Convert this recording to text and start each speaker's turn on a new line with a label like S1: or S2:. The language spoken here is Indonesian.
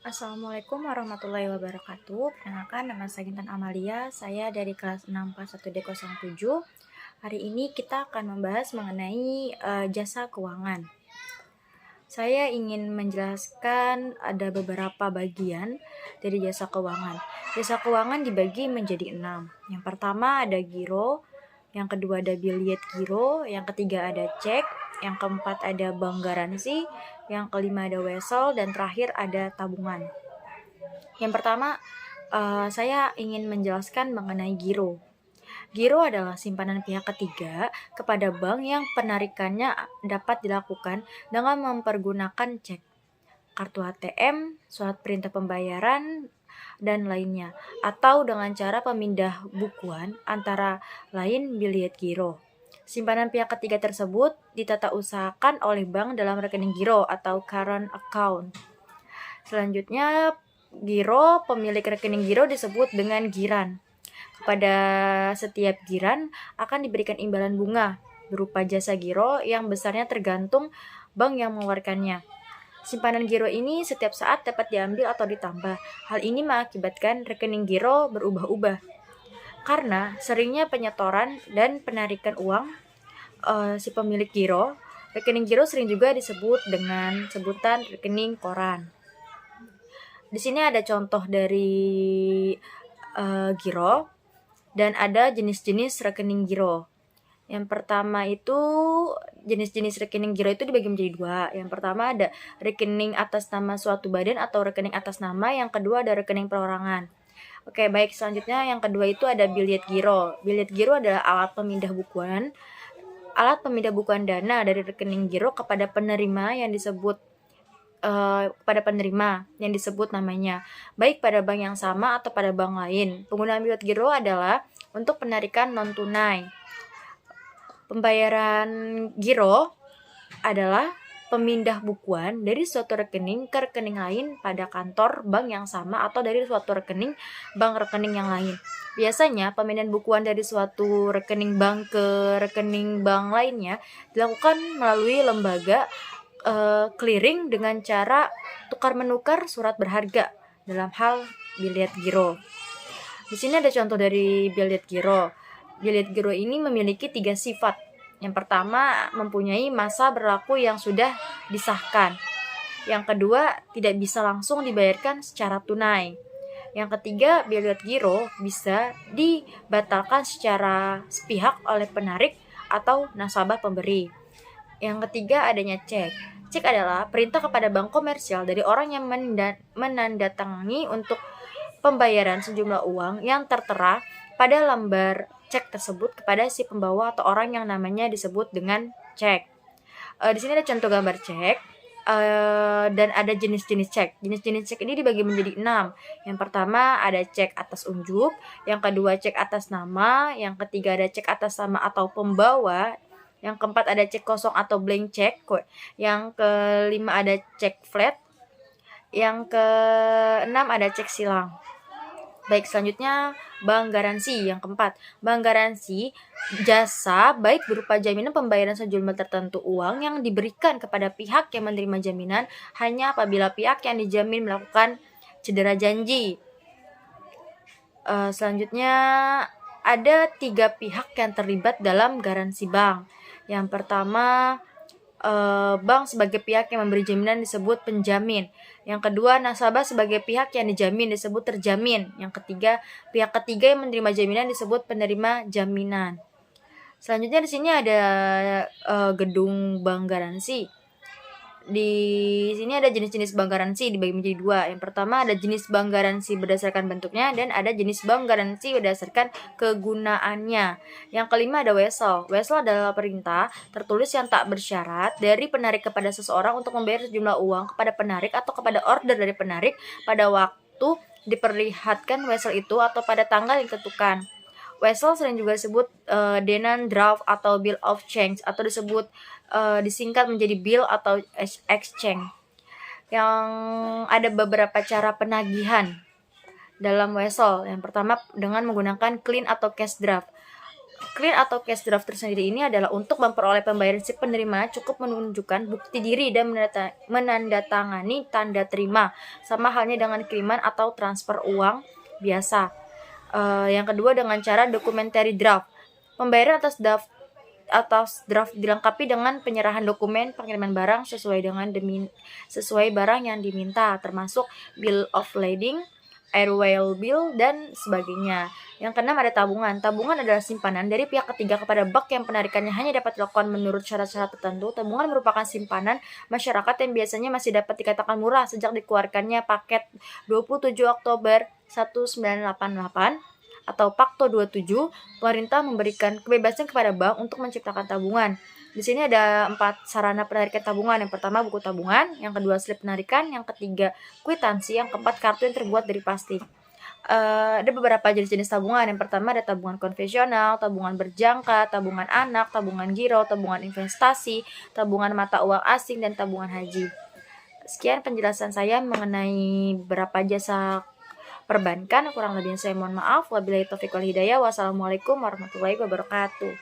S1: Assalamualaikum warahmatullahi wabarakatuh. Perkenalkan, nama saya Gintan Amalia. Saya dari kelas 641D07. Hari ini kita akan membahas mengenai jasa keuangan. Saya ingin menjelaskan ada beberapa bagian dari jasa keuangan. Jasa keuangan dibagi menjadi 6. Yang pertama ada giro, yang kedua ada biliet giro, yang ketiga ada cek, yang keempat ada bank garansi, yang kelima ada wesel, dan terakhir ada tabungan. Yang pertama, saya ingin menjelaskan mengenai giro. Giro adalah simpanan pihak ketiga kepada bank yang penarikannya dapat dilakukan dengan mempergunakan cek, kartu ATM, surat perintah pembayaran, dan lainnya, atau dengan cara pemindah bukuan antara lain biliet giro. Simpanan pihak ketiga tersebut ditata usahakan oleh bank dalam rekening giro atau current account. Selanjutnya, giro, pemilik rekening giro disebut dengan giran. Kepada setiap giran akan diberikan imbalan bunga berupa jasa giro yang besarnya tergantung bank yang mengeluarkannya. Simpanan giro ini setiap saat dapat diambil atau ditambah. Hal ini mengakibatkan rekening giro berubah-ubah karena seringnya penyetoran dan penarikan uang si pemilik giro. Rekening giro sering juga disebut dengan sebutan rekening koran. Di sini ada contoh dari giro dan ada jenis-jenis rekening giro. Yang pertama itu jenis-jenis rekening giro itu dibagi menjadi dua. Yang pertama ada rekening atas nama suatu badan atau rekening atas nama. Yang kedua ada rekening perorangan. Oke, baik, selanjutnya yang kedua itu ada biliet giro. Biliet giro adalah alat pemindah bukuan. Alat pemindah bukuan dana dari rekening giro kepada penerima yang disebut namanya, baik pada bank yang sama atau pada bank lain. Penggunaan biliet giro adalah untuk penarikan non tunai. Pembayaran giro adalah pemindah bukuan dari suatu rekening ke rekening lain pada kantor bank yang sama atau dari suatu rekening bank rekening yang lain. Biasanya pemindahan bukuan dari suatu rekening bank ke rekening bank lainnya dilakukan melalui lembaga clearing dengan cara tukar menukar surat berharga dalam hal biliet giro. Di sini ada contoh dari biliet giro. Biliet giro ini memiliki 3 sifat. Yang pertama, mempunyai masa berlaku yang sudah disahkan. Yang kedua, tidak bisa langsung dibayarkan secara tunai. Yang ketiga, biliet giro bisa dibatalkan secara sepihak oleh penarik atau nasabah pemberi. Yang ketiga, adanya cek. Cek adalah perintah kepada bank komersial dari orang yang menandatangani untuk pembayaran sejumlah uang yang tertera pada lembar cek tersebut kepada si pembawa atau orang yang namanya disebut dengan cek. Di sini ada contoh gambar cek dan ada jenis-jenis cek. Jenis-jenis cek ini dibagi menjadi 6. Yang pertama ada cek atas unjuk, yang kedua cek atas nama, yang ketiga ada cek atas nama atau pembawa, yang keempat ada cek kosong atau blank check, yang kelima ada cek flat, yang keenam ada cek silang. Baik, selanjutnya bank garansi. Yang keempat, bank garansi jasa baik berupa jaminan pembayaran sejumlah tertentu uang yang diberikan kepada pihak yang menerima jaminan hanya apabila pihak yang dijamin melakukan cedera janji. Selanjutnya ada 3 pihak yang terlibat dalam garansi bank. Yang pertama, bank sebagai pihak yang memberi jaminan disebut penjamin. Yang kedua, nasabah sebagai pihak yang dijamin disebut terjamin. Yang ketiga, pihak ketiga yang menerima jaminan disebut penerima jaminan. Selanjutnya di sini ada gedung bank garansi. Di sini ada jenis-jenis bank garansi dibagi menjadi 2. Yang pertama ada jenis bank garansi berdasarkan bentuknya dan ada jenis bank garansi berdasarkan kegunaannya. Yang kelima ada wesel. Wesel adalah perintah tertulis yang tak bersyarat dari penarik kepada seseorang untuk membayar sejumlah uang kepada penarik atau kepada order dari penarik pada waktu diperlihatkan wesel itu atau pada tanggal yang ditentukan. Wesel sering juga disebut demand draft atau bill of exchange atau disebut disingkat menjadi bill atau exchange. Yang ada beberapa cara penagihan dalam wesel. Yang pertama dengan menggunakan clean atau cash draft. Clean atau cash draft tersendiri ini adalah untuk memperoleh pembayaran si penerima cukup menunjukkan bukti diri dan menandatangani tanda terima, sama halnya dengan kiriman atau transfer uang biasa. Yang kedua dengan cara documentary draft. Pembayaran atas draft dilengkapi dengan penyerahan dokumen pengiriman barang sesuai barang yang diminta, termasuk bill of lading, airwheel bill, dan sebagainya. Yang keenam ada tabungan. Tabungan adalah simpanan dari pihak ketiga kepada bank yang penarikannya hanya dapat dilakukan menurut syarat-syarat tertentu. Tabungan merupakan simpanan masyarakat yang biasanya masih dapat dikatakan murah sejak dikeluarkannya Paket 27 Oktober 1988 atau Pakto 27. Pemerintah memberikan kebebasan kepada bank untuk menciptakan tabungan. Di sini ada 4 sarana penarikan tabungan. Yang pertama buku tabungan, yang kedua slip penarikan, yang ketiga kwitansi, yang keempat kartu yang terbuat dari plastik. Ada beberapa jenis-jenis tabungan. Yang pertama ada tabungan konvensional, tabungan berjangka, tabungan anak, tabungan giro, tabungan investasi, tabungan mata uang asing, dan tabungan haji. Sekian penjelasan saya mengenai berapa jasa perbankan. Kurang lebihnya saya mohon maaf. Wabillahi taufiq wal hidayah. Wassalamualaikum warahmatullahi wabarakatuh.